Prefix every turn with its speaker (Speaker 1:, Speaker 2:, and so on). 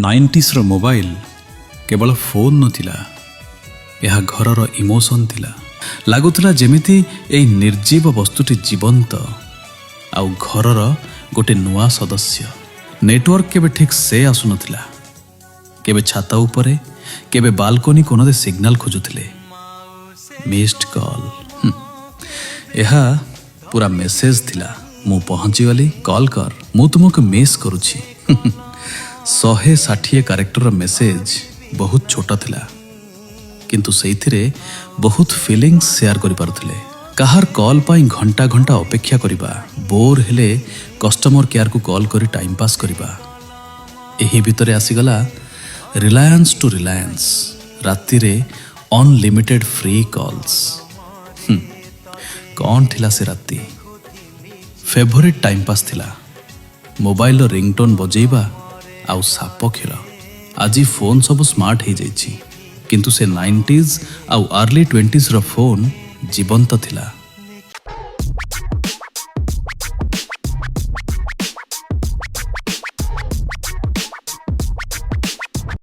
Speaker 1: ନାଇଣ୍ଟିସ୍ର mobile କେବଳ phone ନଥିଲା, ଏହା ଘରର ଇମୋସନ୍ ଥିଲା। ଲାଗୁଥିଲା ଯେମିତି ଏହି ନିର୍ଜୀବ ବସ୍ତୁଟି ଜୀବନ୍ତ ଆଉ ଘରର ଗୋଟେ ନୂଆ ସଦସ୍ୟ। ନେଟୱାର୍କ କେବେ ଠିକ୍ ସେ ଆସୁନଥିଲା, କେବେ ଛାତ ଉପରେ, କେବେ ବାଲକୋନି କୋଣରେ ସିଗ୍ନାଲ ଖୋଜୁଥିଲେ। ମିସ୍ଡ କଲ୍, ଏହା ପୁରା ମେସେଜ ଥିଲା, ମୁଁ ପହଞ୍ଚିଗଲି, କଲ୍ କର, ମୁଁ ତୁମକୁ ମିସ୍ କରୁଛି। 160 କ୍ୟାରେକ୍ଟରର ମେସେଜ ବହୁତ ଛୋଟ ଥିଲା, କିନ୍ତୁ ସେଇଥିରେ ବହୁତ ଫିଲିଙ୍ଗସ୍ ସେୟାର କରିପାରୁଥିଲେ। କାହାର କଲ୍ ପାଇଁ ଘଣ୍ଟା ଘଣ୍ଟା ଅପେକ୍ଷା କରିବା, ବୋର୍ ହେଲେ କଷ୍ଟମର କେୟାରକୁ କଲ୍ କରି ଟାଇମ୍ ପାସ୍ କରିବା। ଏହି ଭିତରେ ଆସିଗଲା ରିଲାଏନ୍ସ ଟୁ ରିଲାଏନ୍ସ, ରାତିରେ ଅନଲିମିଟେଡ୍ ଫ୍ରି କଲ୍ସ। କ'ଣ ଥିଲା ସେ ରାତି? ଫେଭରେଟ୍ ଟାଇମ୍ ପାସ୍ ଥିଲା, ମୋବାଇଲର ରିଙ୍ଗଟୋନ୍ ବଜେଇବା ଆଉ ସାପ ଖେଳ। ଆଜି ଫୋନ୍ ସବୁ ସ୍ମାର୍ଟ ହେଇଯାଇଛି, କିନ୍ତୁ ସେ 90s ଆଉ ଆର୍ଲି 20sର ଫୋନ୍ ଜୀବନ୍ତ ଥିଲା।